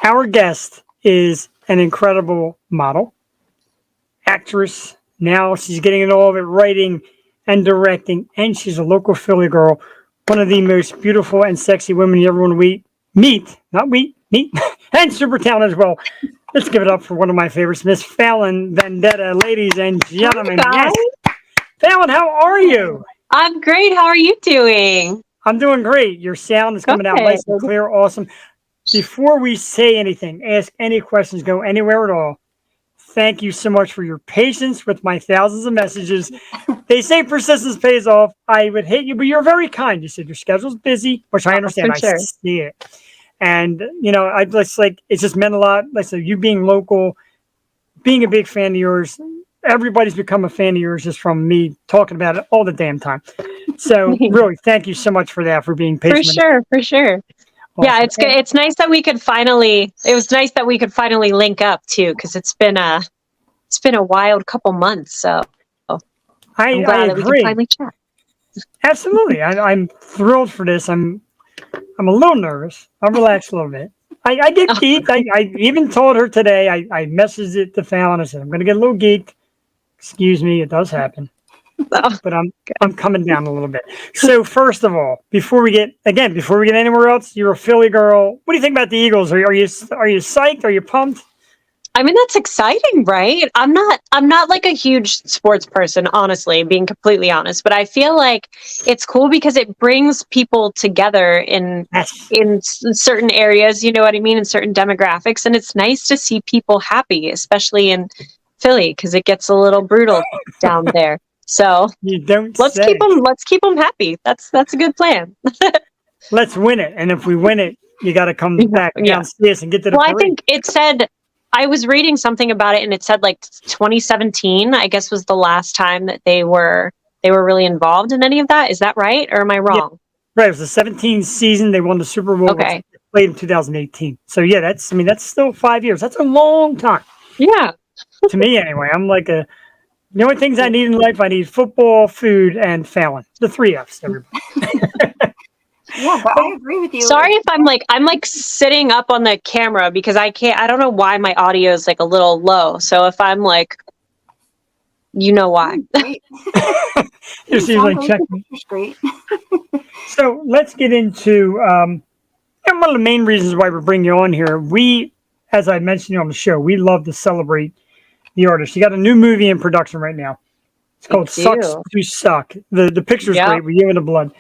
Our guest is an incredible model, actress. Now she's getting into all of it, writing and directing, and she's a local Philly girl, one of the most beautiful and sexy women you ever want to meet, and super talented as well. Let's give it up for one of my favorites, Miss Fallon Vendetta, ladies and gentlemen. Hi, Yes, guys. Fallon, how are you? I'm great. How are you doing? I'm doing great. Your sound is coming out nice and Good. clear, awesome. Before we say anything, ask any questions, go anywhere at all. Thank you so much for your patience with my thousands of messages. They say persistence pays off. I would hate you, but you're very kind. You said your schedule's busy, which I understand. For sure. I see it. And, I just it's just meant a lot. Like I said, you being local, being a big fan of yours, everybody's become a fan of yours just from me talking about it all the damn time. So really, thank you so much for that, for being patient. For sure. Awesome. Yeah, it's good. It's nice that we could finally. It was nice that we could finally link up too, because it's been a wild couple months. So I'm glad that we can finally chat. Absolutely, I'm thrilled for this. I'm a little nervous. I'm relaxed a little bit. I get geeked. I even told her today. I messaged it to Fallon. I said I'm going to get a little geeked. Excuse me, it does happen. But I'm coming down a little bit. So first of all, before we get anywhere else, you're a Philly girl. What do you think about the Eagles? Are you psyched? Are you pumped? I mean, that's exciting, right? I'm not like a huge sports person, honestly, being completely honest, but I feel like it's cool because it brings people together in certain areas, you know what I mean, in certain demographics, and it's nice to see people happy, especially in Philly, because it gets a little brutal down there. So let's keep them happy. That's a good plan. Let's win it, and if we win it, you got to come back downstairs and get to the parade. I think it said. I was reading something about it, and it said like 2017, I guess, was the last time that they were really involved in any of that. Is that right, or am I wrong? Yeah. Right, it was the 17th season. They won the Super Bowl. Okay. Played in 2018. So yeah, that's still 5 years. That's a long time. Yeah. To me, anyway. I'm like the only things I need in life. I need football, food, and Fallon. The 3 Fs, everybody. Yeah, but I agree with you. Sorry if I'm like sitting up on the camera because I don't know why my audio is like a little low. So if I'm like, you know why. Just like checking. Great. So let's get into one of the main reasons why we're bringing you on here. We, as I mentioned on the show, we love to celebrate the artist. You got a new movie in production right now. It's called Sucks to Suck. The picture's great with you and the blood.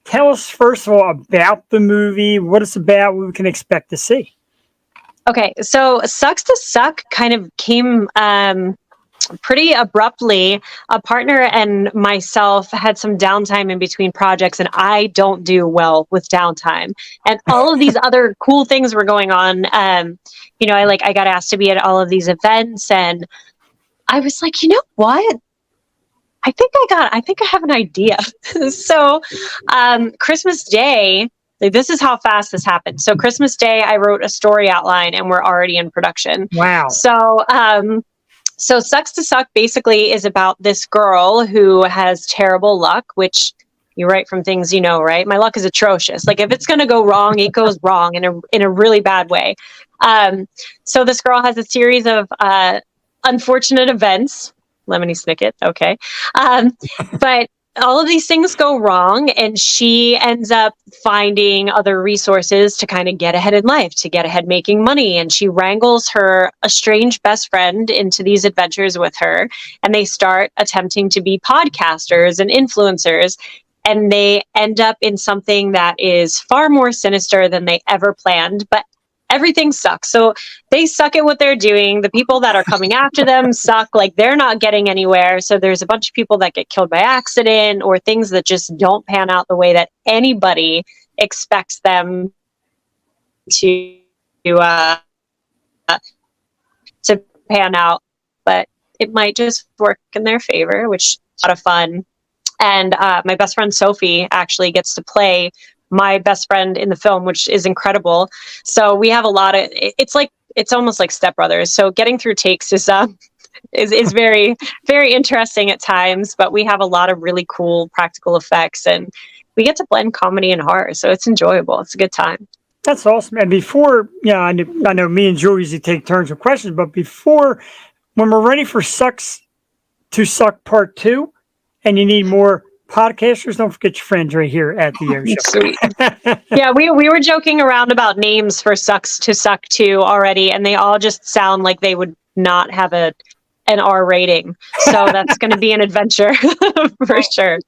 Tell us, first of all, about the movie, what it's about, what we can expect to see. Okay, so Sucks to Suck kind of came pretty abruptly. A partner and myself had some downtime in between projects, and I don't do well with downtime. And all of these other cool things were going on. I got asked to be at all of these events, and I was like, you know what? I think I have an idea. So Christmas Day, this is how fast this happened. So Christmas Day, I wrote a story outline and we're already in production. Wow. So Sucks to Suck basically is about this girl who has terrible luck, which you write from things you know, right? My luck is atrocious. Like if it's going to go wrong, it goes wrong in a really bad way. So this girl has a series of unfortunate events. Lemony Snicket, okay. But all of these things go wrong, and she ends up finding other resources to kind of get ahead in life, to get ahead making money. And she wrangles her estranged best friend into these adventures with her, and they start attempting to be podcasters and influencers. And they end up in something that is far more sinister than they ever planned, but everything sucks. So they suck at what they're doing. The people that are coming after them suck. Like they're not getting anywhere. So there's a bunch of people that get killed by accident or things that just don't pan out the way that anybody expects them to pan out. But it might just work in their favor, which is a lot of fun. And my best friend Sophie actually gets to play my best friend in the film, which is incredible. So we have a lot of, it's almost like Step Brothers. So getting through takes is very, very interesting at times, but we have a lot of really cool practical effects and we get to blend comedy and horror. So it's enjoyable. It's a good time. That's awesome. And before, yeah, I know me and Joe usually take turns with questions, but before, when we're ready for Sucks to Suck Part 2, and you need more podcasters, don't forget your friends right here at the Air Show. Sweet. Yeah, we were joking around about names for Sucks to Suck 2 already, and they all just sound like they would not have an R rating. So that's going to be an adventure for sure.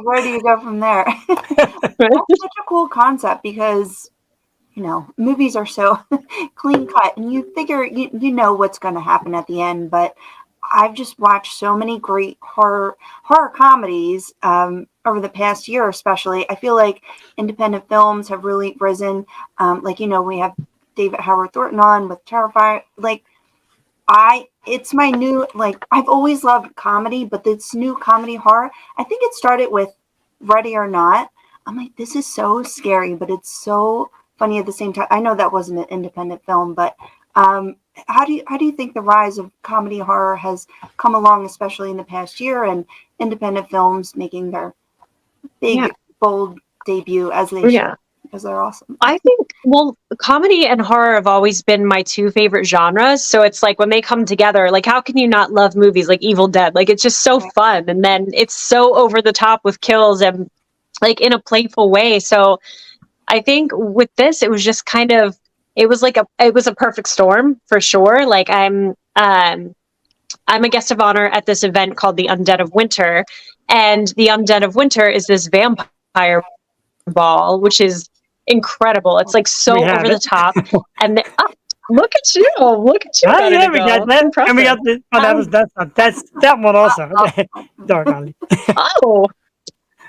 Where do you go from there? That's such a cool concept because, you know, movies are so clean cut and you figure you know what's going to happen at the end. But I've just watched so many great horror comedies over the past year, especially. I feel like independent films have really risen. Like, you know, we have David Howard Thornton on with Terrifier. Like, it's my new, like, I've always loved comedy, but this new comedy horror, I think it started with Ready or Not. I'm like, this is so scary, but it's so funny at the same time. I know that wasn't an independent film, but how do you think the rise of comedy horror has come along, especially in the past year, and independent films making their big, bold debut as they should? Because they're awesome. I think, well, comedy and horror have always been my two favorite genres. So it's like when they come together, like how can you not love movies like Evil Dead? Like it's just so fun. And then it's so over the top with kills and like in a playful way. So I think with this, it was just kind of, it was a perfect storm for sure. Like I'm a guest of honor at this event called the Undead of Winter. And the Undead of Winter is this vampire ball, which is incredible. It's like so over the top. And look at you. Look at you. Oh, yeah, we got that. And we got the, that's that one also. Dark Alley. Oh,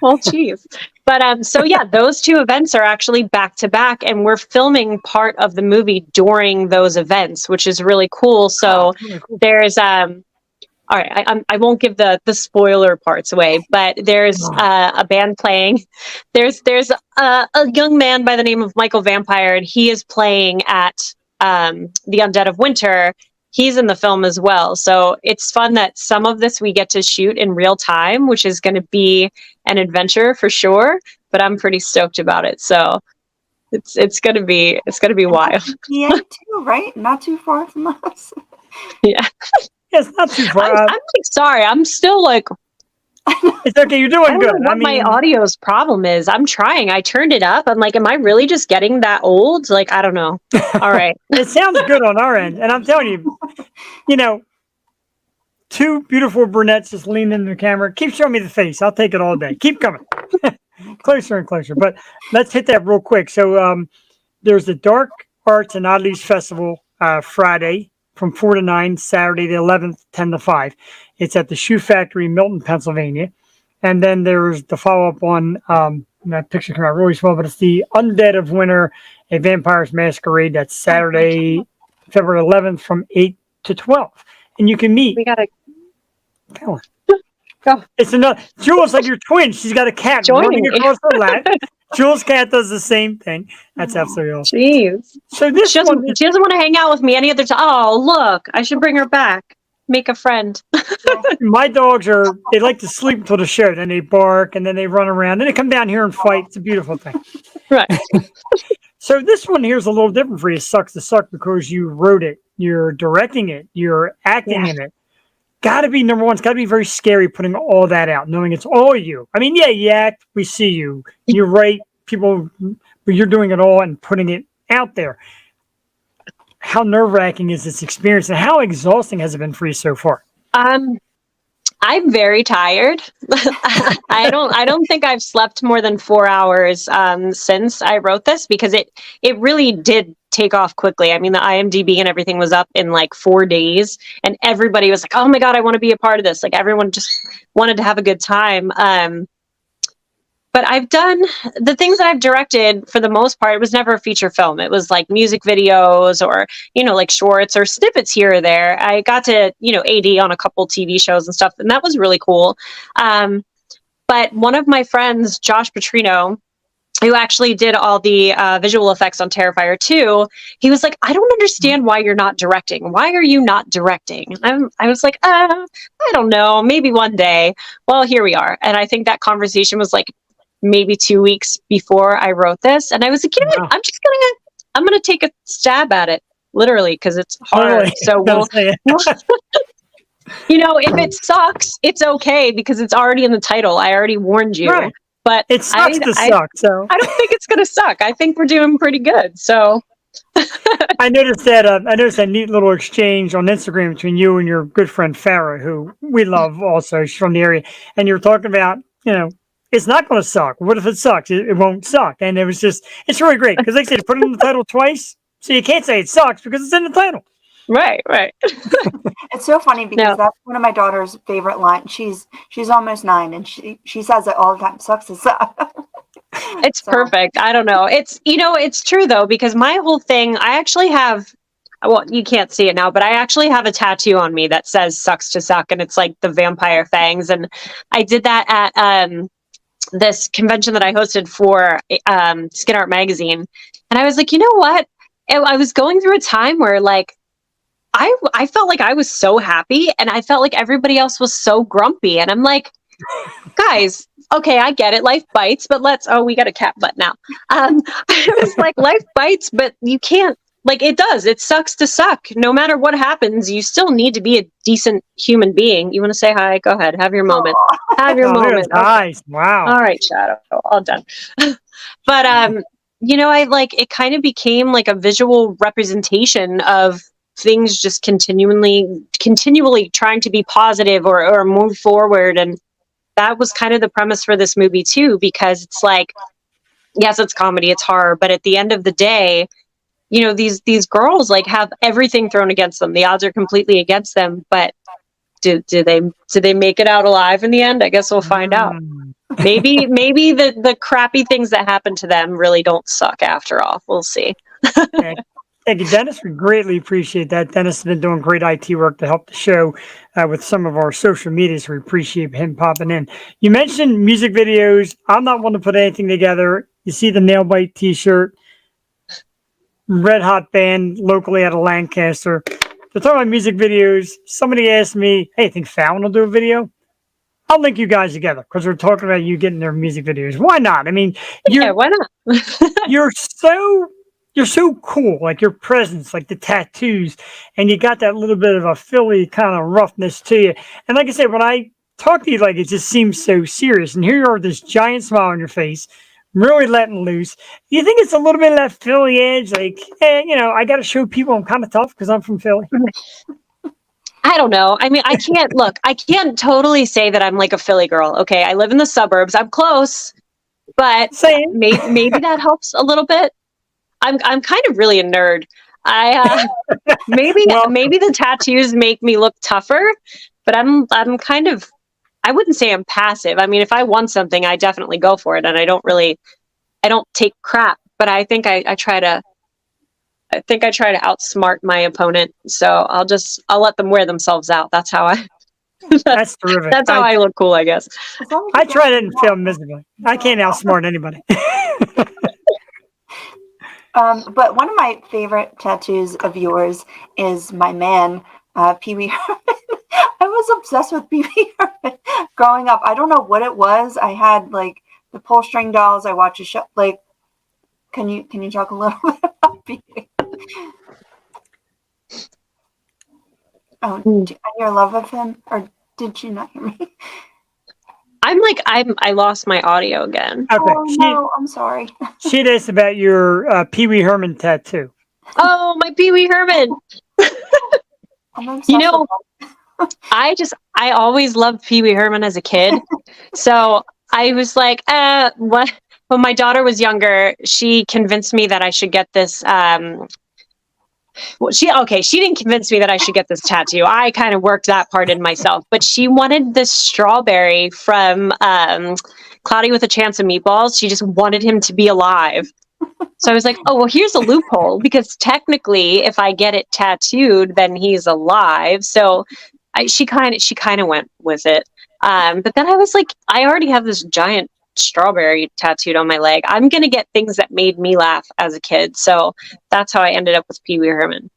well, geez. But so yeah, those two events are actually back to back, and we're filming part of the movie during those events, which is really cool. So there's all right, I won't give the spoiler parts away, but there's a band playing. There's a young man by the name of Michael Vampire, and he is playing at the Undead of Winter. He's in the film as well. So it's fun that some of this we get to shoot in real time, which is going to be an adventure for sure. But I'm pretty stoked about it. So it's gonna be wild. Yeah, too, right? Not too far from us. Yeah. It's not too far. I'm like, sorry. I'm still like. It's okay. You're doing good. I don't know what my audio's problem is. I'm trying. I turned it up. I'm like, am I really just getting that old? Like, I don't know. All right. It sounds good on our end. And I'm telling you, you know, two beautiful brunettes just leaning in the camera. Keep showing me the face. I'll take it all day. Keep coming. Closer and closer. But let's hit that real quick. So there's the Dark Arts and Oddities Festival Friday from 4 to 9, Saturday the 11th, 10 to 5. It's at the Shoe Factory, Milton, Pennsylvania. And then there's the follow-up on, that picture came out really small, but it's the Undead of Winter, a Vampire's Masquerade. That's Saturday, February 11th from 8 to 12. And you can meet. We got to Fallon. Go. It's another. Jules, like your twin. She's got a cat running across her lap. Jules' cat does the same thing. That's absolutely awesome. Jeez. So this she doesn't want to hang out with me any other time. Oh, look, I should bring her back. Make a friend. My dogs they like to sleep until the show. Then they bark and then they run around. Then they come down here and fight. It's a beautiful thing. Right. So this one here is a little different for you. Sucks to Suck because you wrote it. You're directing it. You're acting in it. Got to be number one. It's got to be very scary putting all that out, knowing it's all you. I mean, yeah, you act, we see you. You write, people, but you're doing it all and putting it out there. How nerve-wracking is this experience, and how exhausting has it been for you so far? I'm very tired. I don't think I've slept more than 4 hours since I wrote this, because it really did take off quickly. I mean, the IMDb and everything was up in like 4 days, and everybody was like, oh my God, I want to be a part of this. Like everyone just wanted to have a good time. But I've done the things that I've directed for the most part. It was never a feature film. It was like music videos or, like shorts or snippets here or there. I got to, AD on a couple TV shows and stuff, and that was really cool. But one of my friends, Josh Petrino, who actually did all the visual effects on Terrifier 2, he was like, I don't understand why you're not directing. Why are you not directing? I was like, I don't know, maybe one day. Well, here we are. And I think that conversation was like maybe 2 weeks before I wrote this, and I was like, you know what? Wow. I'm gonna take a stab at it, literally, because it's hard. Totally. So Gotta say it. if it sucks, it's okay because it's already in the title. I already warned you. Right. But It sucks to suck. So I don't think it's gonna suck. I think we're doing pretty good. So I noticed that neat little exchange on Instagram between you and your good friend Farah, who we love also. She's from the area, and you were talking about, it's not going to suck. What if it sucks? It won't suck, and it's really great because, like I said, you put it in the title twice, so you can't say it sucks because it's in the title. right. It's so funny because No. that's one of my daughter's favorite lines. She's almost 9, and she says it all the time. Sucks to suck. It's perfect. I don't know. It's true though, because my whole thing, I actually have, well, you can't see it now, but I actually have a tattoo on me that says sucks to suck. And it's like the vampire fangs. And I did that at this convention that I hosted for Skin Art Magazine. And I was like, you know what? I was going through a time where like, I felt like I was so happy and I felt like everybody else was so grumpy. And I'm like, guys, okay, I get it. Life bites, but we got a cat butt now. I was like, life bites, but you can't, like, it does. It sucks to suck. No matter what happens, you still need to be a decent human being. You want to say hi? Go ahead. Have your moment. Have your moment. Nice. Wow. All right, Shadow. All done. But, I like, it kind of became like a visual representation of things just continually trying to be positive or move forward. And that was kind of the premise for this movie too, because it's like, yes, it's comedy, it's horror, but at the end of the day, these girls like have everything thrown against them. The odds are completely against them, but do they make it out alive in the end? I guess we'll find out. Maybe the crappy things that happen to them really don't suck after all. We'll see. Thank you, Dennis. We greatly appreciate that. Dennis has been doing great IT work to help the show with some of our social media, so we appreciate him popping in. You mentioned music videos. I'm not one to put anything together. You see the Nail Bite t-shirt, Red Hot band locally out of Lancaster. They're talking about music videos. Somebody asked me, hey, think Fallon will do a video? I'll link you guys together because we're talking about you getting their music videos. Why not? I mean, why not? You're so cool, like your presence, like the tattoos, and you got that little bit of a Philly kind of roughness to you. And like I said, when I talk to you, like it just seems so serious. And here you are with this giant smile on your face, really letting loose. You think it's a little bit of that Philly edge, like, I got to show people I'm kind of tough because I'm from Philly. I don't know. I mean, I can't totally say that I'm like a Philly girl. Okay, I live in the suburbs. I'm close, but maybe that helps a little bit. I'm kind of really a nerd. Maybe the tattoos make me look tougher, but I'm kind of, I wouldn't say I'm passive. I mean, if I want something, I definitely go for it, and I don't take crap. But I think I try to outsmart my opponent. So I'll let them wear themselves out. That's how That's terrific. That's how I look cool, I guess. I tried it and failed miserably. I can't outsmart anybody. But one of my favorite tattoos of yours is my man, Pee Wee Herman. I was obsessed with Pee Wee Herman growing up. I don't know what it was. I had like the pull string dolls. I watched a show. Like, can you talk a little bit about Pee Wee? Oh, your love of him, or did you not hear me? I lost my audio again. Okay. Oh, no, I'm sorry. She asked about your Pee Wee Herman tattoo. Oh, my Pee Wee Herman. I always loved Pee Wee Herman as a kid. So I was like, what? When my daughter was younger, she convinced me that I should get this. She didn't convince me that I should get this tattoo. I kind of worked that part in myself, but she wanted this strawberry from Cloudy with a Chance of Meatballs. She just wanted him to be alive. So I was like, oh, well, here's a loophole, because technically if I get it tattooed, then he's alive. So she kind of went with it. But then I was like, I already have this giant strawberry tattooed on my leg. I'm going to get things that made me laugh as a kid. So that's how I ended up with Pee Wee Herman.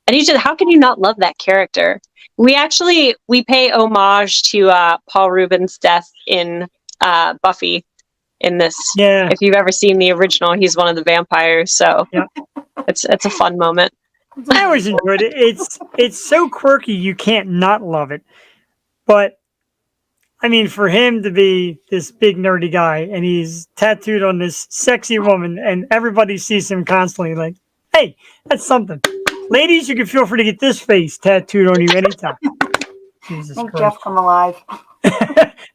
And how can you not love that character? We pay homage to Paul Rubens' death in Buffy. in this. Yeah. If you've ever seen the original, he's one of the vampires. So Yeah. it's a fun moment. I always enjoyed it. It's so quirky you can't not love it. But I mean, for him to be this big nerdy guy and he's tattooed on this sexy woman, and everybody sees him constantly, like, hey, that's something. Ladies, you can feel free to get this face tattooed on you anytime. Jesus Make Christ. Jeff come alive.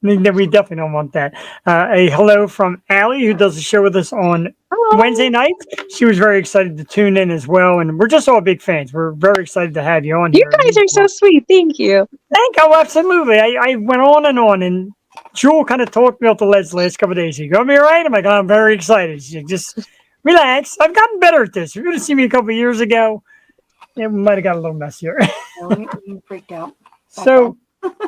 We definitely don't want that. A hello from Allie, who does the show with us on Wednesday nights. She was very excited to tune in as well, and we're just all big fans. We're very excited to have you on You here. guys are so sweet. Thank you. Thank you. Absolutely. I went on, and Jewel kind of talked me up the ledge the last couple of days. You gonna be all right? I'm like, I'm very excited. She just relax. I've gotten better at this. If you would have seen me a couple of years ago, it might have got a little messier. You freaked out. So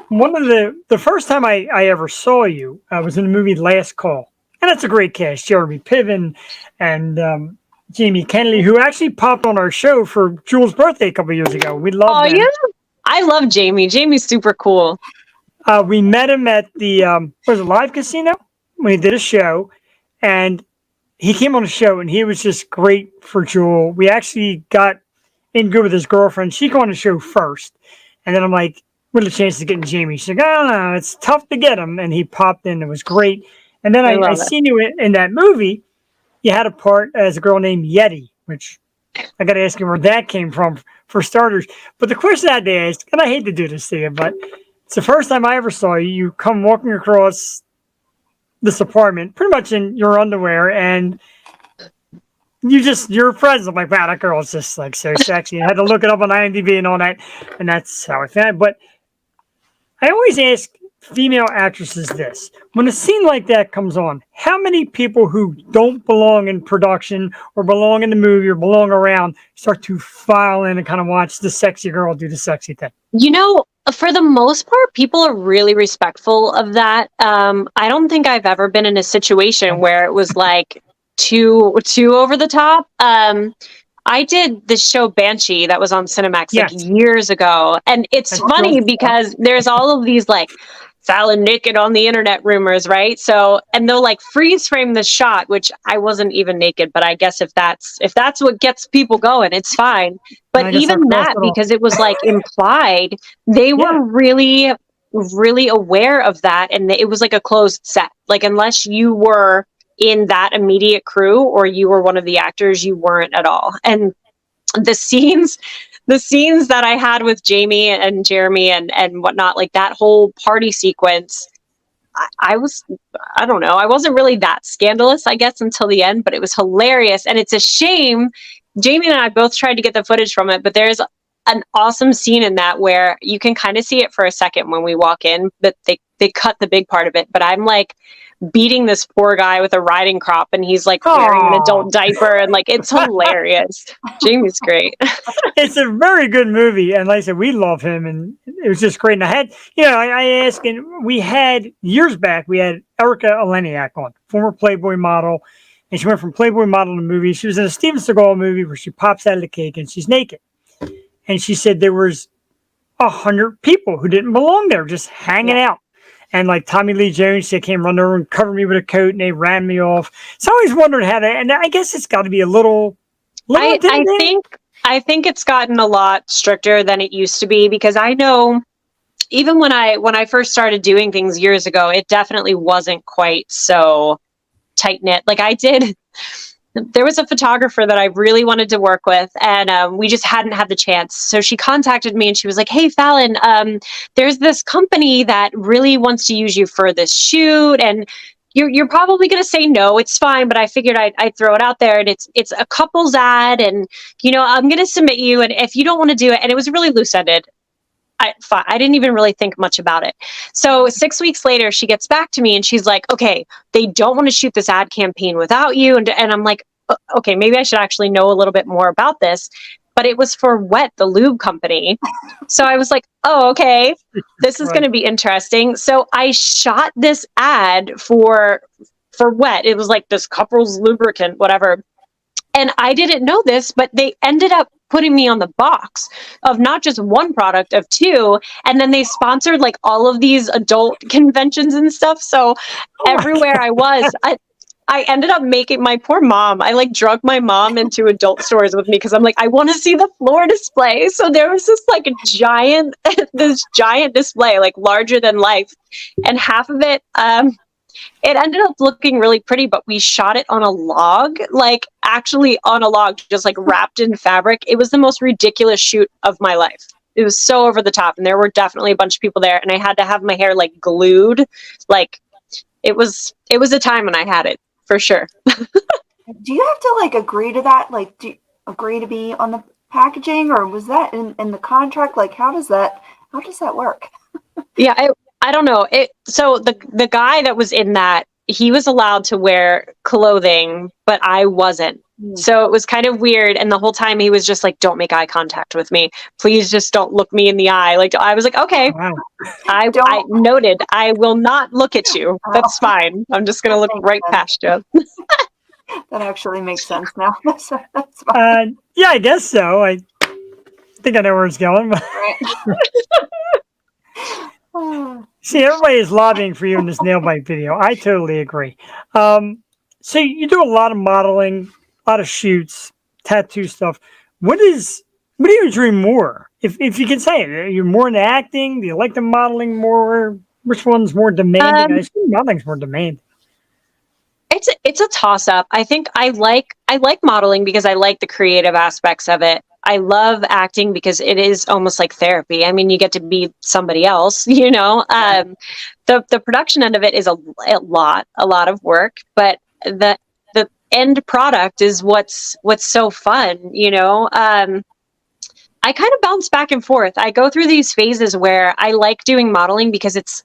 one of the first time I ever saw you was in the movie Last Call. And that's a great cast. Jeremy Piven and Jamie Kennedy, who actually popped on our show for Jewel's birthday a couple of years ago. We love him. Yeah. I love Jamie. Jamie's super cool. We met him at the was it Live Casino when he did a show, and he came on the show and he was just great for Jewel. We actually got in good with his girlfriend. She came on the show first, and then I'm like, what are the chances of getting Jamie? She's like, I don't know, it's tough to get him, and he popped in. It was great. And then I seen you in that movie. You had a part as a girl named Yeti, which I got to ask you where that came from for starters. But the question I had to ask, and I hate to do this to you, but it's the first time I ever saw you. You come walking across this apartment, pretty much in your underwear, and your friends. I'm like, wow, that girl is just like so sexy. I had to look it up on IMDb and all that, and that's how I found it. But I always ask female actresses this: when a scene like that comes on, how many people who don't belong in production or belong in the movie or belong around start to file in and kind of watch the sexy girl do the sexy thing? You know, for the most part, people are really respectful of that. I don't think I've ever been in a situation where it was like too over the top. I did this show Banshee that was on Cinemax years ago, and it's funny because there's all of these like Fallon naked on the internet rumors, right? So, and they'll like freeze frame the shot, which I wasn't even naked, but I guess if that's what gets people going, it's fine. But even that, because it was like implied, they were really, really aware of that, and it was like a closed set. Like unless you were in that immediate crew or you were one of the actors, you weren't at all. And the scenes that I had with Jamie and Jeremy and whatnot, like that whole party sequence, I don't know, I wasn't really that scandalous, I guess, until the end, but it was hilarious. And it's a shame. Jamie and I both tried to get the footage from it, but there's an awesome scene in that where you can kind of see it for a second when we walk in, but they cut the big part of it. But I'm like beating this poor guy with a riding crop, and he's like wearing an adult diaper, and like it's hilarious. Jamie's great. It's a very good movie, and like I said, we love him, and it was just great. And I had, I asked, and we had years back, we had Erica Eleniak on, former Playboy model, and she went from Playboy model to movie. She was in a Steven Seagal movie where she pops out of the cake and she's naked, and she said there was 100 people who didn't belong there, just hanging out. And like Tommy Lee Jones, they came run over and covered me with a coat, and they ran me off. So I always wondered how that. And I guess it's got to be a little. I think it's gotten a lot stricter than it used to be, because I know even when I first started doing things years ago, it definitely wasn't quite so tight knit. Like there was a photographer that I really wanted to work with, and we just hadn't had the chance. So she contacted me and she was like, hey, Fallon, there's this company that really wants to use you for this shoot, and you're probably going to say no, it's fine, but I figured I'd throw it out there, and it's a couple's ad, and I'm going to submit you, and if you don't want to do it, and it was really loose-ended. I didn't even really think much about it. So 6 weeks later, she gets back to me and she's like, okay, they don't want to shoot this ad campaign without you. And I'm like, okay, maybe I should actually know a little bit more about this. But it was for Wet, the lube company. So I was like, oh, okay, this is going to be interesting. So I shot this ad for Wet. It was like this couple's lubricant, whatever. And I didn't know this, but they ended up putting me on the box of not just one product, of two. And then they sponsored like all of these adult conventions and stuff. So everywhere I was, I ended up making my poor mom. I like drug my mom into adult stores with me because I'm like, I want to see the floor display. So there was this like a giant, this giant display, like larger than life, and half of it, it ended up looking really pretty. But we shot it on a log, like actually on a log, just like wrapped in fabric. It was the most ridiculous shoot of my life. It was so over the top, and there were definitely a bunch of people there, and I had to have my hair like glued, like it was a time when I had it. For sure. Do you have to like agree to that? Like, do you agree to be on the packaging, or was that in the contract? Like, how does that work? Yeah, I don't know. So the guy that was in that, he was allowed to wear clothing, but I wasn't. So it was kind of weird. And the whole time he was just like, don't make eye contact with me. Please just don't look me in the eye. Like, I was like, okay, Wow. I noted, I will not look at you. That's fine. I'm just going to look right past you. That actually makes sense now. That's fine. Yeah, I guess so. I think I know where it's going. Right. See, everybody is lobbying for you in this nail bite video. I totally agree. So you do a lot of modeling, a lot of shoots, tattoo stuff. What do you dream more? If you can say it, are you more into acting? Do you like the modeling more? Which one's more demanding? I assume modeling's more demanding. It's a toss up. I think I like modeling because I like the creative aspects of it. I love acting because it is almost like therapy. I mean, you get to be somebody else, you know. The production end of it is a lot of work, but the end product is what's so fun, you know. I kind of bounce back and forth. I go through these phases where I like doing modeling because it's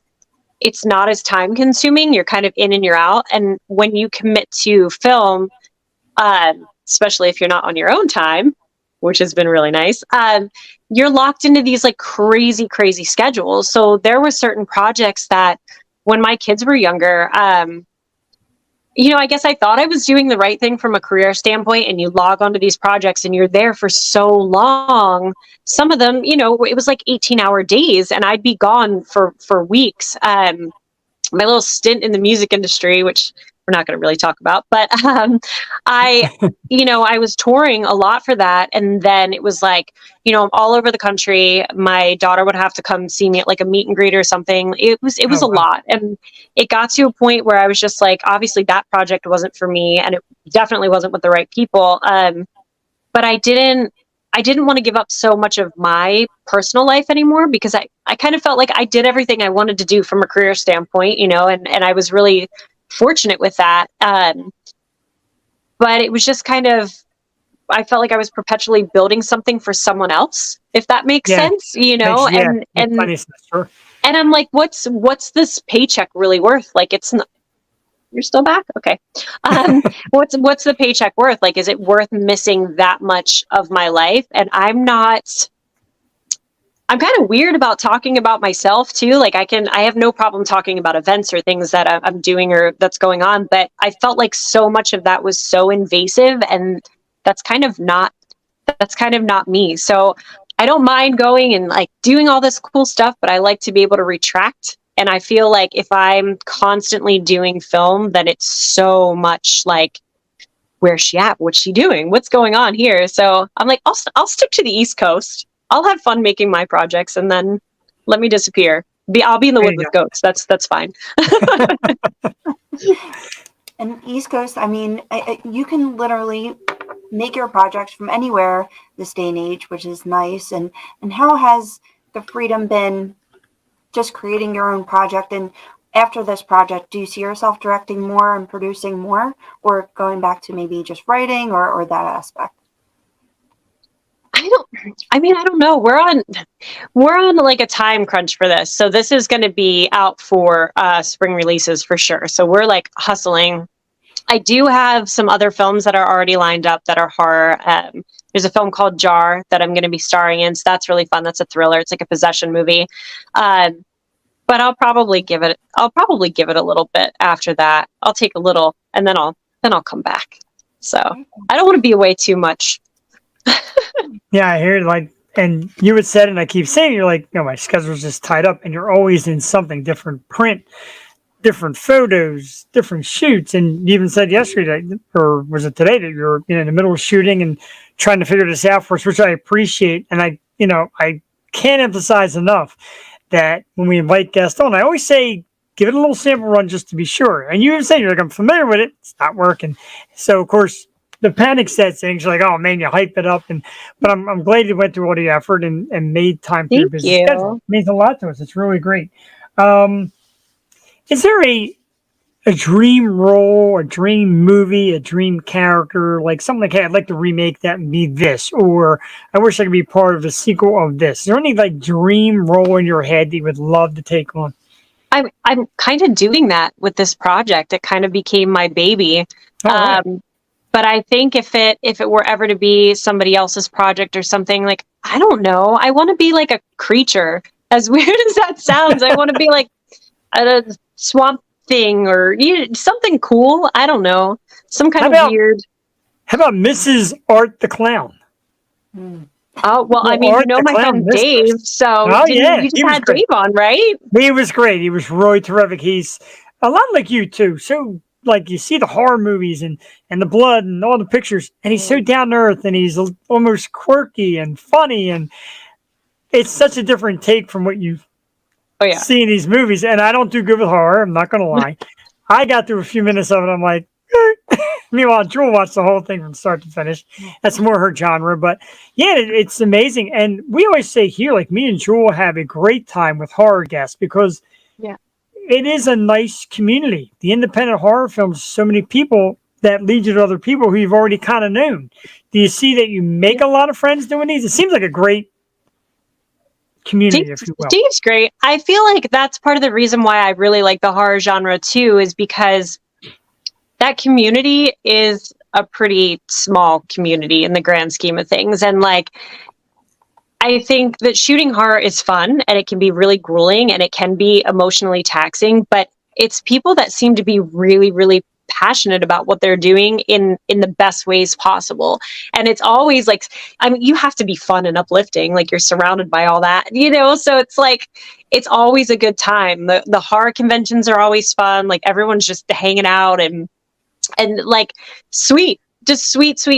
not as time consuming. You're kind of in and you're out. And when you commit to film, especially if you're not on your own time, which has been really nice, you're locked into these like crazy schedules. So there were certain projects that when my kids were younger, you know, I guess I thought I was doing the right thing from a career standpoint, and you log onto these projects and you're there for so long. Some of them, you know, it was like 18-hour days and I'd be gone for weeks. My little stint in the music industry, which we're not going to really talk about, but you know, I was touring a lot for that. And then it was like, you know, all over the country. My daughter would have to come see me at like a meet and greet or something. It was a lot. And it got to a point where I was just like, obviously that project wasn't for me, and it definitely wasn't with the right people. But I didn't want to give up so much of my personal life anymore, because I kind of felt like I did everything I wanted to do from a career standpoint, you know, and I was really fortunate with that. But it was just kind of, I felt like I was perpetually building something for someone else, if that makes sense, you know. And I'm like, what's this paycheck really worth? Like, it's not. You're still back? Okay. What's the paycheck worth? Like, is it worth missing that much of my life? And I'm kind of weird about talking about myself too. Like I have no problem talking about events or things that I'm doing or that's going on, but I felt like so much of that was so invasive, and that's kind of not me. So I don't mind going and like doing all this cool stuff, but I like to be able to retract. And I feel like if I'm constantly doing film, then it's so much like, where's she at? What's she doing? What's going on here? So I'm like, I'll stick to the East Coast. I'll have fun making my projects, and then let me disappear. I'll be in the wood with goats. That's fine. And East Coast, I mean, you can literally make your projects from anywhere this day and age, which is nice. And how has the freedom been just creating your own project? And after this project, do you see yourself directing more and producing more, or going back to maybe just writing or that aspect? I don't know. We're on like a time crunch for this. So this is going to be out for spring releases for sure. So we're like hustling. I do have some other films that are already lined up that are horror. There's a film called Jar that I'm going to be starring in. So that's really fun. That's a thriller. It's like a possession movie. But I'll probably give it a little bit after that. I'll take a little, and then I'll come back. So I don't want to be away too much. Yeah, I hear it, like, and you had said, and I keep saying, you're like, my schedule's just tied up, and you're always in something different, print, different photos, different shoots. And you even said yesterday, or was it today, that you're in the middle of shooting and trying to figure this out for us, which I appreciate. And I can't emphasize enough that when we invite guests on, I always say, give it a little sample run just to be sure. And you even say, you're like, I'm familiar with it. It's not working. So, of course, the panic sets in. You're like, oh man, you hype it up. But I'm glad you went through all the effort and made time for your Thank busy schedule. you. It means a lot to us. It's really great. Is there a dream role, a dream movie, a dream character, like something like, hey, I'd like to remake that and be this, or I wish I could be part of the sequel of this? Is there any like dream role in your head that you would love to take on? I'm kind of doing that with this project. It kind of became my baby. Right. But I think if it were ever to be somebody else's project or something, like, I don't know, I want to be like a creature. As weird as that sounds, I want to be like a swamp thing or something cool. I don't know, some kind of weird. How about Mrs. Art the Clown? Oh, well, I mean, Art the my Clown friend Dave, Mistress. so you just had Dave on, right? He was great. He was really terrific. He's a lot like you too. So like you see the horror movies and the blood and all the pictures, and he's so down to earth, and he's almost quirky and funny, and it's such a different take from what you see in these movies. And I don't do good with horror, I'm not gonna lie. I got through a few minutes of it, I'm like, meanwhile, Jewel watched the whole thing from start to finish. That's more her genre. But yeah, it's amazing. And we always say here, like, me and Jewel have a great time with horror guests because it is a nice community. The independent horror films, so many people that lead you to other people who you've already kind of known. Do you see that you make a lot of friends doing these? It seems like a great community, if you will. Steve's great. I feel like that's part of the reason why I really like the horror genre too, is because that community is a pretty small community in the grand scheme of things. And like, I think that shooting horror is fun and it can be really grueling and it can be emotionally taxing, but it's people that seem to be really, really passionate about what they're doing in the best ways possible. And it's always like, I mean, you have to be fun and uplifting, like you're surrounded by all that, so it's like, it's always a good time. The horror conventions are always fun. Like everyone's just hanging out and like sweet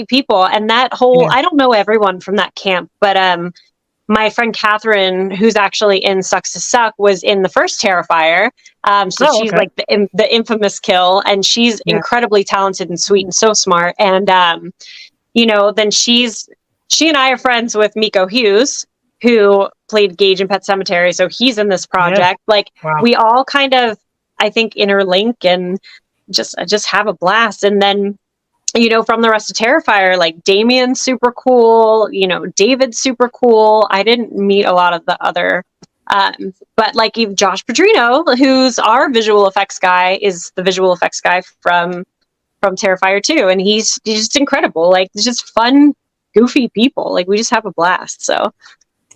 people. And that whole, I don't know everyone from that camp, but my friend Catherine, who's actually in Sucks to Suck, was in the first Terrifier. She's like the infamous kill, and she's incredibly talented and sweet and so smart. And then she and I are friends with Miko Hughes, who played Gage in Pet Sematary. So he's in this project. We all kind of, I think, interlink and just have a blast. And then from the rest of Terrifier, like Damien's super cool, David's super cool. I didn't meet a lot of the other, but like even Josh Pedrino, who's our visual effects guy, is the visual effects guy from Terrifier 2. And he's just incredible. Like, it's just fun, goofy people. Like, we just have a blast. So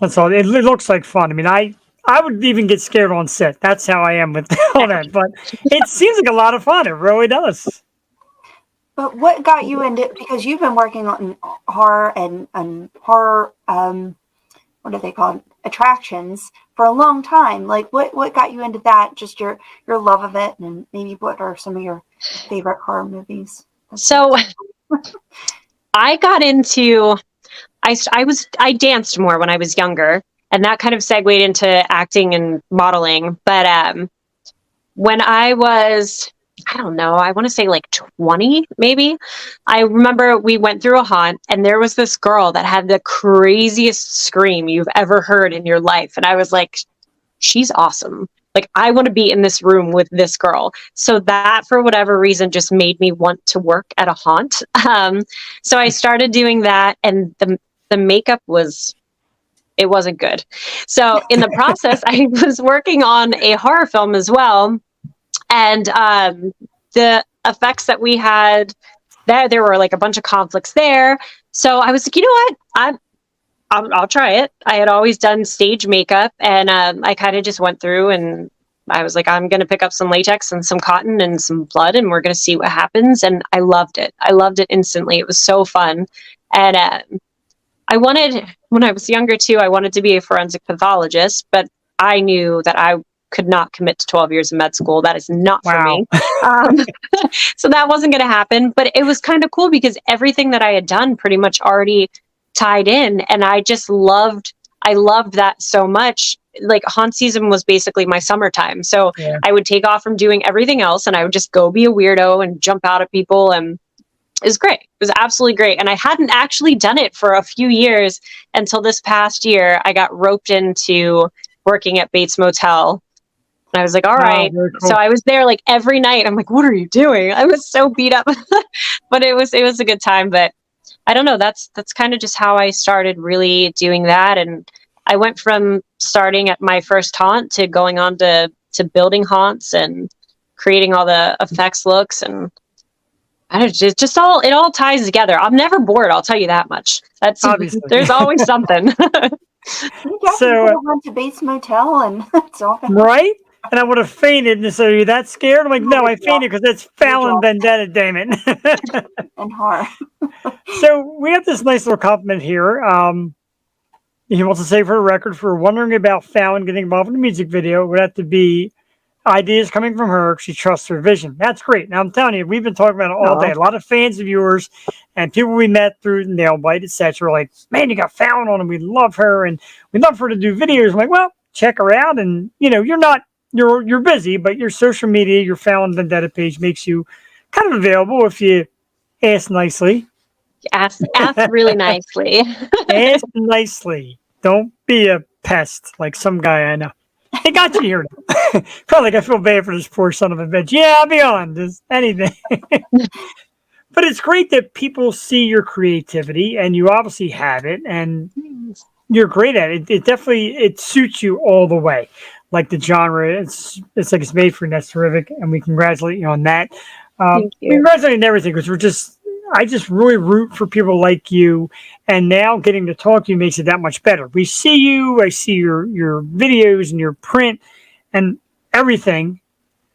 that's all. It looks like fun. I mean, I would even get scared on set. That's how I am with all that. But it seems like a lot of fun. It really does. But what got you into, because you've been working on horror and horror, what are they called, attractions for a long time. Like, what got you into that? Just your love of it, and maybe what are some of your favorite horror movies? So I got into, I danced more when I was younger, and that kind of segued into acting and modeling. But when I was, I don't know, I want to say like 20, maybe. I remember we went through a haunt and there was this girl that had the craziest scream you've ever heard in your life. And I was like, she's awesome. Like, I want to be in this room with this girl. So that, for whatever reason, just made me want to work at a haunt. So I started doing that, and the makeup it wasn't good. So in the process, I was working on a horror film as well. And the effects that we had there were like a bunch of conflicts there. So I was like, you know what? I'll try it. I had always done stage makeup, and I kind of just went through and I was like, I'm going to pick up some latex and some cotton and some blood, and we're going to see what happens. And I loved it. I loved it instantly. It was so fun. And when I was younger too, I wanted to be a forensic pathologist, but I knew that I could not commit to 12 years of med school. That is not for Wow. me. Um, so that wasn't going to happen, but it was kind of cool because everything that I had done pretty much already tied in. And I loved that so much. Like haunt season was basically my summertime. So Yeah. I would take off from doing everything else and I would just go be a weirdo and jump out at people. And it was great. It was absolutely great. And I hadn't actually done it for a few years until this past year. I got roped into working at Bates Motel. And I was like, all right. Very cool. So I was there like every night. I'm like, what are you doing? I was so beat up, but it was a good time. But I don't know. That's kind of just how I started really doing that. And I went from starting at my first haunt to going on to building haunts and creating all the effects looks. And I don't know, it all ties together. I'm never bored. I'll tell you that much. That's Obviously. There's always something. You guys So, could have went to Bates Motel and it's all been right? And I would have fainted. And so, are you that scared? I'm like, no, I fainted because it's Fallon Vendetta, damn it. and horror. So we have this nice little compliment here. He wants to say for the record, for wondering about Fallon getting involved in the music video, it would have to be ideas coming from her. She trusts her vision. That's great. Now I'm telling you, we've been talking about it all day. A lot of fans of yours and people we met through Nail Bite, etc. Like, man, you got Fallon on, and we love her, and we love her to do videos. I'm like, well, check her out. And you're busy, but your social media, your Fallon Vendetta page makes you kind of available if you ask nicely. Ask really nicely. Ask nicely. Don't be a pest like some guy I know. They got you here. Probably like I feel bad for this poor son of a bitch. Yeah, I'll be on. Does anything. But it's great that people see your creativity, and you obviously have it, and you're great at it. It definitely suits you all the way. Like the genre, it's like it's made for you. That's terrific, and we congratulate you on that. Thank you. We congratulate on everything because I just really root for people like you, and now getting to talk to you makes it that much better. We see you, I see your videos and your print and everything,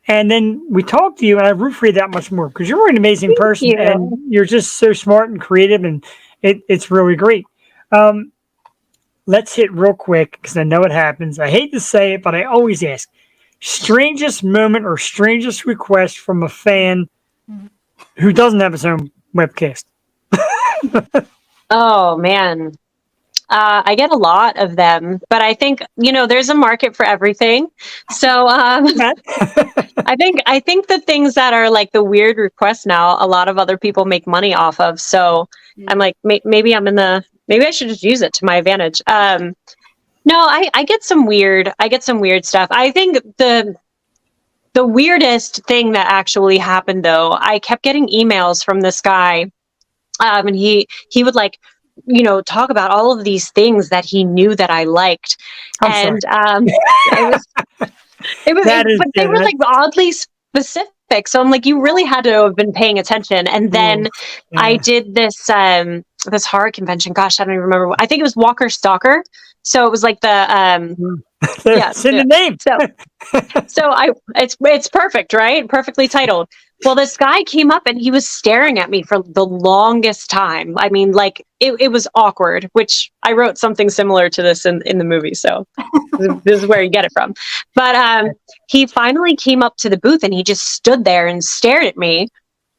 and then we talk to you, and I root for you that much more because you're an amazing person, you. and you're just so smart and creative, and it's really great. Let's hit real quick because I know it happens. I hate to say it, but I always ask: strangest moment or strangest request from a fan who doesn't have his own webcast. Oh man. I get a lot of them, but I think, there's a market for everything. So I think the things that are like the weird requests now, a lot of other people make money off of. So I'm like, maybe I should just use it to my advantage. No, I get some weird stuff. I think the weirdest thing that actually happened though, I kept getting emails from this guy. And he would like, talk about all of these things that he knew that I liked. They were like oddly specific. So I'm like, you really had to have been paying attention. And then I did this horror convention. Gosh, I don't even remember. I think it was Walker Stalker. So it was like the it's in the name. So it's perfect, right? Perfectly titled. Well, this guy came up and he was staring at me for the longest time. I mean, like it was awkward, which I wrote something similar to this in the movie. So this is where you get it from. But he finally came up to the booth and he just stood there and stared at me.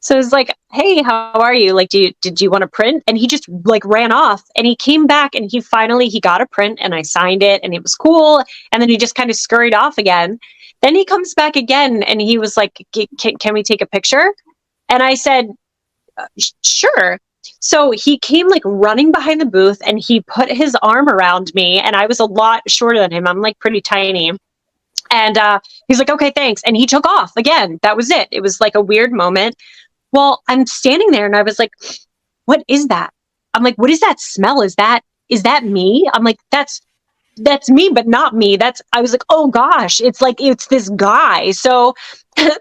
So I was like, hey, how are you? Like, did you want to print? And he just like ran off, and he came back and he got a print, and I signed it, and it was cool. And then he just kind of scurried off again. Then he comes back again and he was like, can we take a picture? And I said, sure. So he came like running behind the booth and he put his arm around me, and I was a lot shorter than him. I'm like pretty tiny. And he's like, okay, thanks. And he took off again. That was it. It was like a weird moment. Well, I'm standing there and I was like, what is that? I'm like, what is that smell? Is that me? I'm like, that's me, but not me. I was like, oh gosh, it's this guy. So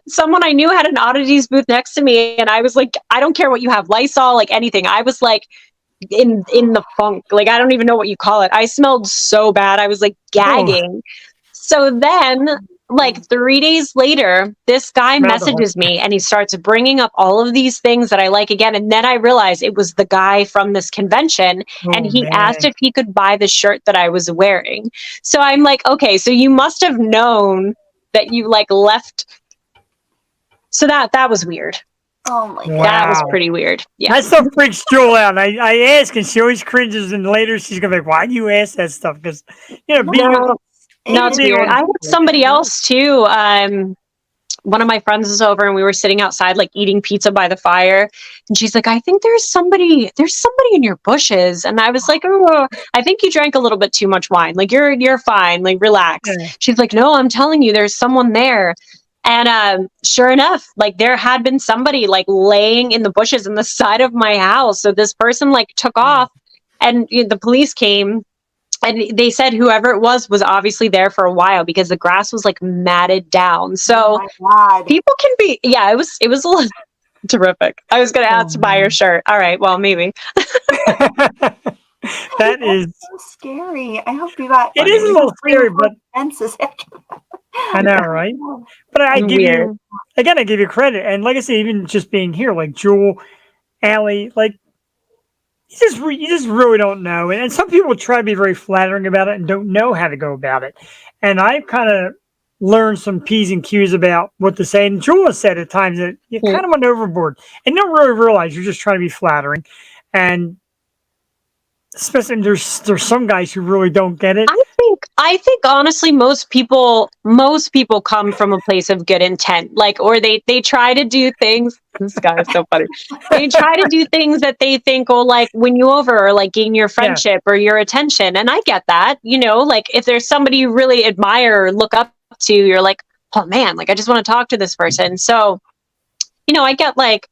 someone I knew had an oddities booth next to me, and I was like, I don't care what you have, Lysol, like anything. I was like in the funk, like I don't even know what you call it. I smelled so bad. I was like gagging. So then like 3 days later, this guy messages me and he starts bringing up all of these things that I like again. And then I realized it was the guy from this convention. And he asked if he could buy the shirt that I was wearing. So I'm like, okay, so you must have known that you like left. So that was weird. Oh my god. That was pretty weird. Yeah. That stuff freaks Jewel out. I ask and she always cringes, and later she's gonna be like, "Why do you ask that stuff?" Because No, it's weird. I had somebody else too. One of my friends was over and we were sitting outside like eating pizza by the fire, and she's like, I think there's somebody in your bushes. And I was like, oh, I think you drank a little bit too much wine. Like you're fine, like relax. Yeah. She's like, no, I'm telling you, there's someone there. And sure enough, like there had been somebody like laying in the bushes in the side of my house. So this person like took off, and the police came. And they said whoever it was obviously there for a while because the grass was like matted down. So people can be, it was a little terrific. I was going to ask to buy your shirt. All right, well, maybe. That is so scary. I hope you got. It is a little scary, but I know, right? But I give you credit, and like I say, even just being here, like Jewel, Allie, like. You just really don't know. And some people try to be very flattering about it and don't know how to go about it. And I've kind of learned some P's and Q's about what to say. And Jewel has said at times that you kind of went overboard and don't really realize you're just trying to be flattering. And especially there's some guys who really don't get it. I think honestly, most people come from a place of good intent, like, or they try to do things. This guy is so funny. They try to do things that they think will like win you over or like gain your friendship or your attention. And I get that, like if there's somebody you really admire or look up to, you're like, oh man, like I just want to talk to this person. So, I get like,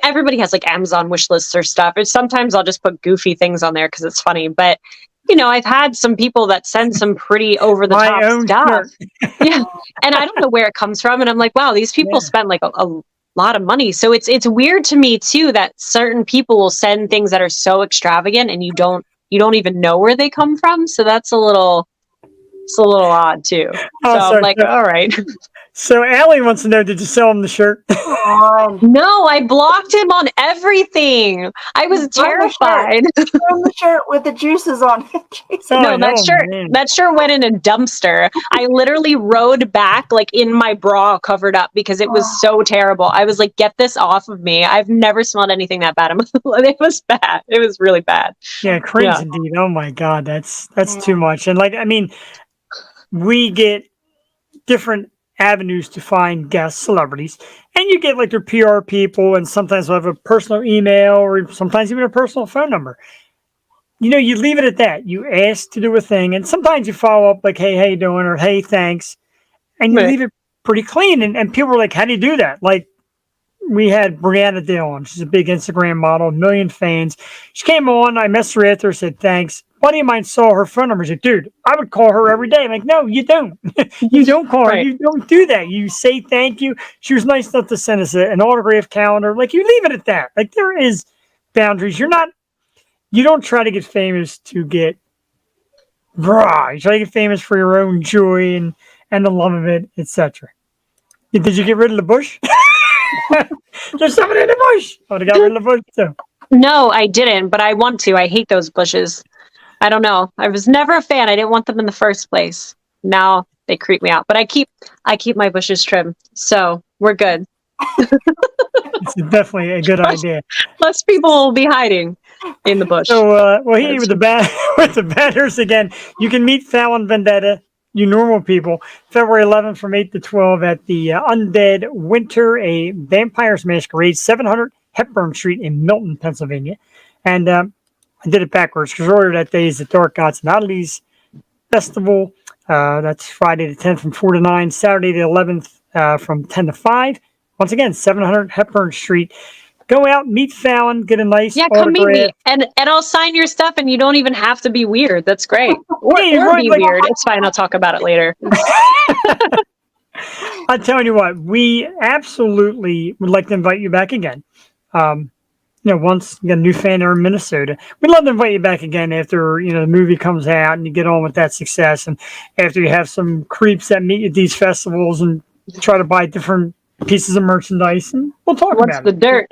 everybody has like Amazon wish lists or stuff. And sometimes I'll just put goofy things on there because it's funny. But I've had some people that send some pretty over the top stuff. Yeah. And I don't know where it comes from. And I'm like, wow, these people spend like a lot of money. So it's weird to me too that certain people will send things that are so extravagant and you don't even know where they come from. So that's a little odd too. I'm like, all right. So Allie wants to know, did you sell him the shirt? No, I blocked him on everything. I was terrified. The shirt with the juices on it. That shirt went in a dumpster. I literally rode back like in my bra covered up because it was so terrible. I was like, get this off of me. I've never smelled anything that bad. It was bad. It was really bad. Yeah, cringe indeed. Oh my God, that's too much. And like, I mean, we get different avenues to find guest celebrities, and you get like their PR people, and sometimes they'll have a personal email or sometimes even a personal phone number. You leave it at that. You ask to do a thing, and sometimes you follow up like, hey, how you doing? Or hey, thanks. And you leave it pretty clean. And people are like, how do you do that? Like we had Brianna Dillon. She's a big Instagram model, 1 million fans. She came on, I messed her after, said thanks. A buddy of mine saw her phone number. He's like, dude, I would call her every day. I'm like, no, you don't. You don't call her. You don't do that. You say thank you. She was nice enough to send us an autograph calendar. Like, you leave it at that. Like, there is boundaries. You don't try to get famous to get brah. You try to get famous for your own joy and the love of it, etc. Did you get rid of the bush? There's somebody in the bush. I would have got rid of the bush too. No, I didn't, but I want to. I hate those bushes. I don't know. I was never a fan. I didn't want them in the first place. Now they creep me out. But I keep my bushes trimmed, so we're good. It's definitely a good idea. Less people will be hiding in the bush. So, with the banners again, you can meet Fallon Vendetta, you normal people, February 11th from 8 to 12 at the Undead Winter, a Vampires Masquerade, 700 Hepburn Street in Milton, Pennsylvania. And I did it backwards because earlier that day is the Dark Gods and Oddities Festival. That's Friday the 10th from 4 to 9, Saturday the 11th from 10 to 5. Once again, 700 Hepburn Street. Go out, meet Fallon, get a nice autograph. Come meet me, and I'll sign your stuff, and you don't even have to be weird. That's great. Or be weird. It's fine. I'll talk about it later. I'm telling you what, we absolutely would like to invite you back again. once you got a new fan there in Minnesota, we'd love to invite you back again after, the movie comes out and you get on with that success. And after you have some creeps that meet you at these festivals and try to buy different pieces of merchandise, and we'll talk What's about the it. dirt?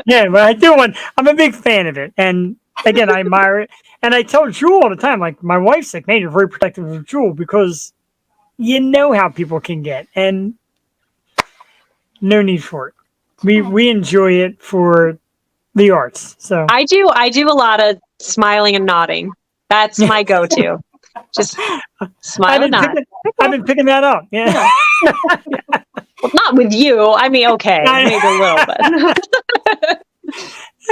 Yeah, but I'm a big fan of it. And again, I admire it. And I tell Jewel all the time, like, my wife's like, man, you're very protective of Jewel because you know how people can get. And no need for it. We enjoy it for the arts. So I do a lot of smiling and nodding. That's my go-to. Just smile and nod. I've been picking that up. Yeah. Well, not with you. I mean, okay, maybe a little bit.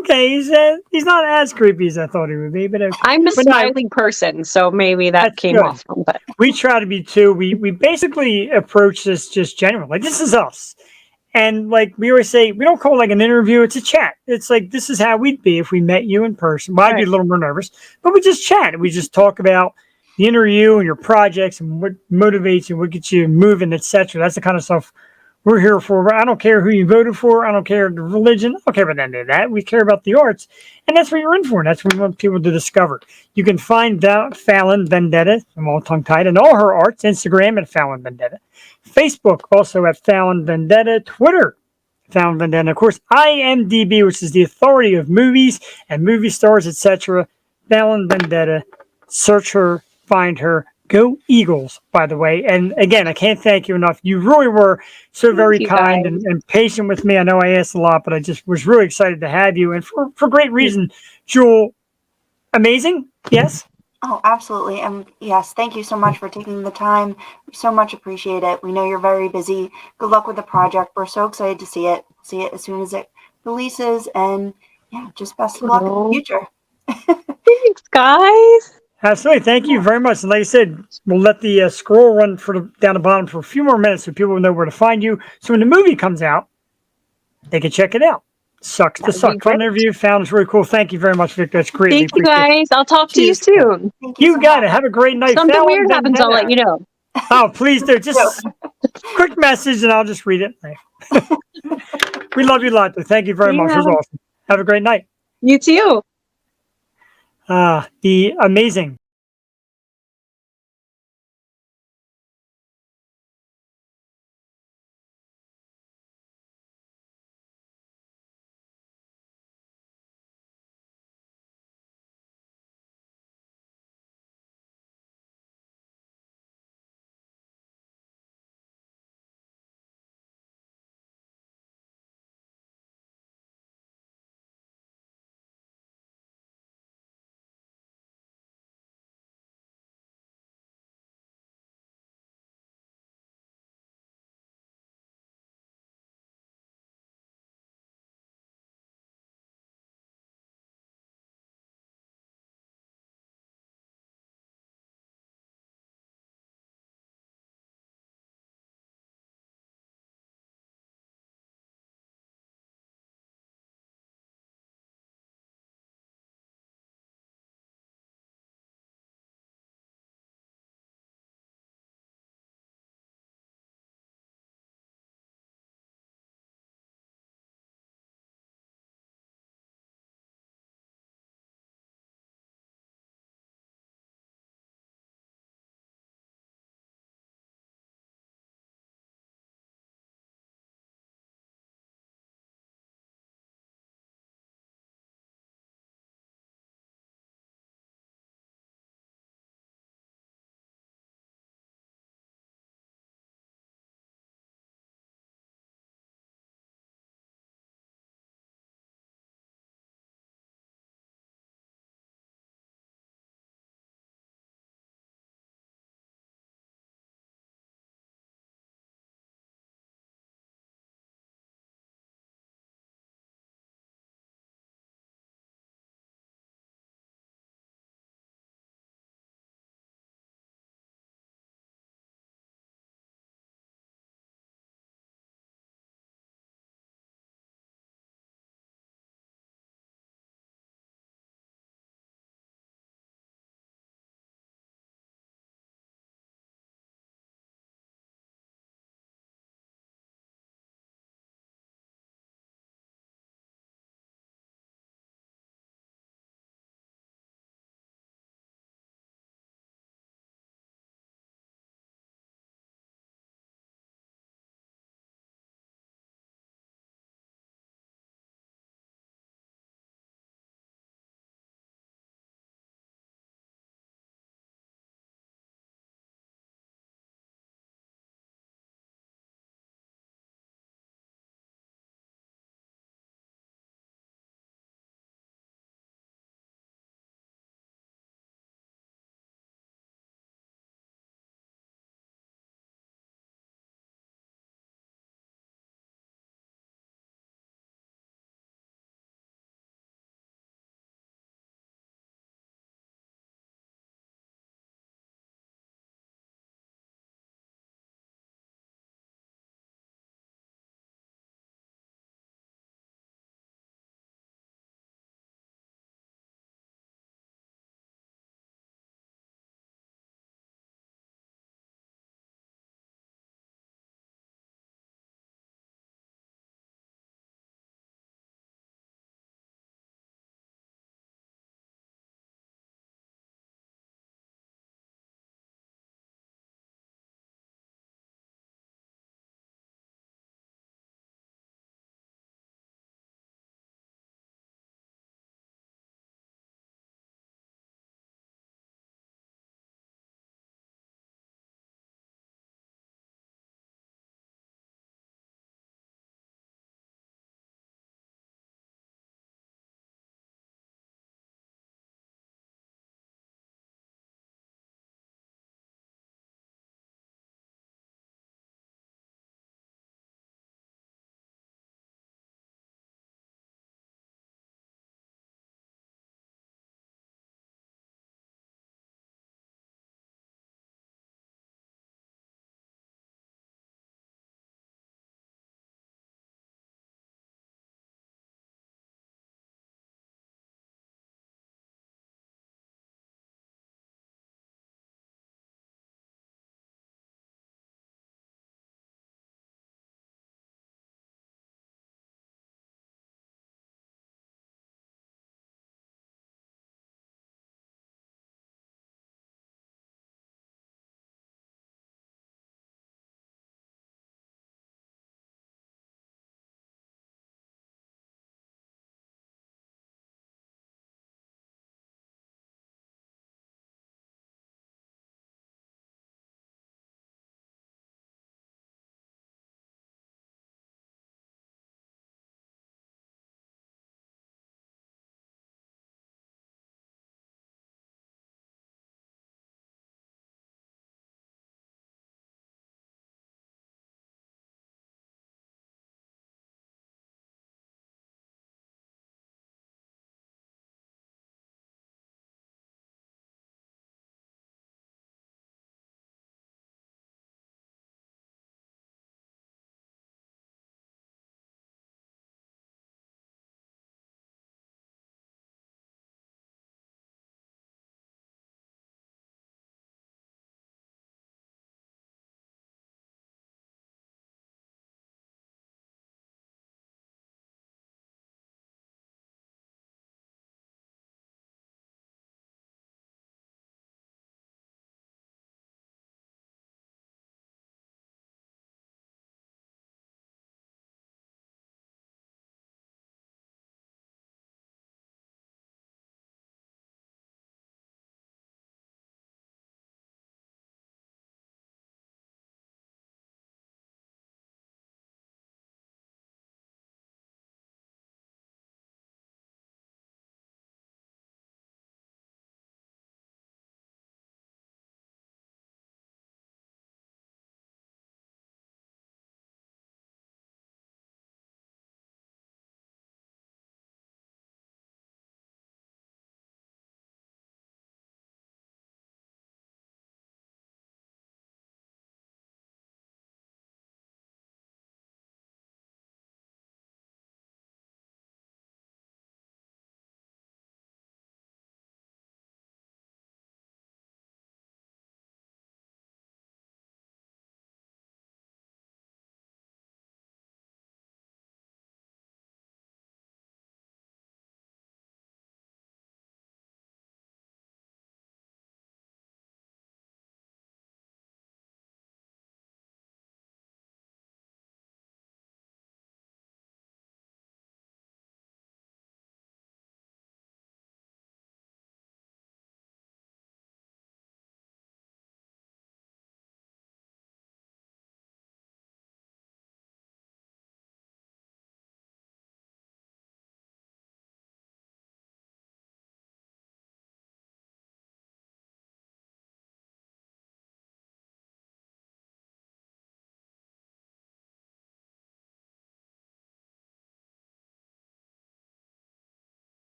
Okay, he's not as creepy as I thought he would be, but okay. I'm a smiling person, so maybe that came good. off. But we try to be too. We basically approach this just genuine. Like, this is us. And like we always say, we don't call it like an interview, it's a chat. It's like, this is how we'd be if we met you in person. Well, I'd be a little more nervous, but we just chat. We just talk about the interview and your projects and what motivates you, what gets you moving, etc. That's the kind of stuff we're here for. I don't care who you voted for. I don't care the religion. I don't care about any of that. We care about the arts. And that's what you're in for. And that's what we want people to discover. You can find Fallon Vendetta, I'm all tongue-tied, and all her arts, Instagram at Fallon Vendetta. Facebook, also at Fallon Vendetta. Twitter, Fallon Vendetta. Of course, IMDb, which is the authority of movies and movie stars, etc. Fallon Vendetta. Search her, find her. Go Eagles, by the way. And again, I can't thank you enough. You really were so very kind and patient with me. I know I asked a lot, but I just was really excited to have you. And for great reason. Jewel, amazing? Yes? Oh, absolutely. And yes, thank you so much for taking the time. We so much appreciate it. We know you're very busy. Good luck with the project. We're so excited to see it as soon as it releases. And yeah, just best of luck in the future. thanks, guys. Absolutely. Thank you very much. And like I said, we'll let the scroll run down the bottom for a few more minutes so people will know where to find you. So when the movie comes out, they can check it out. Sucks to suck. Fun interview. Found it's really cool. Thank you very much, Victor. That's great. Thank you, guys. I'll talk to you soon. You got it. Have a great night. Something weird happens, I'll let you know. Oh, please do. Just quick message and I'll just read it. We love you a lot. Thank you very much. It was awesome. Have a great night. You too. The amazing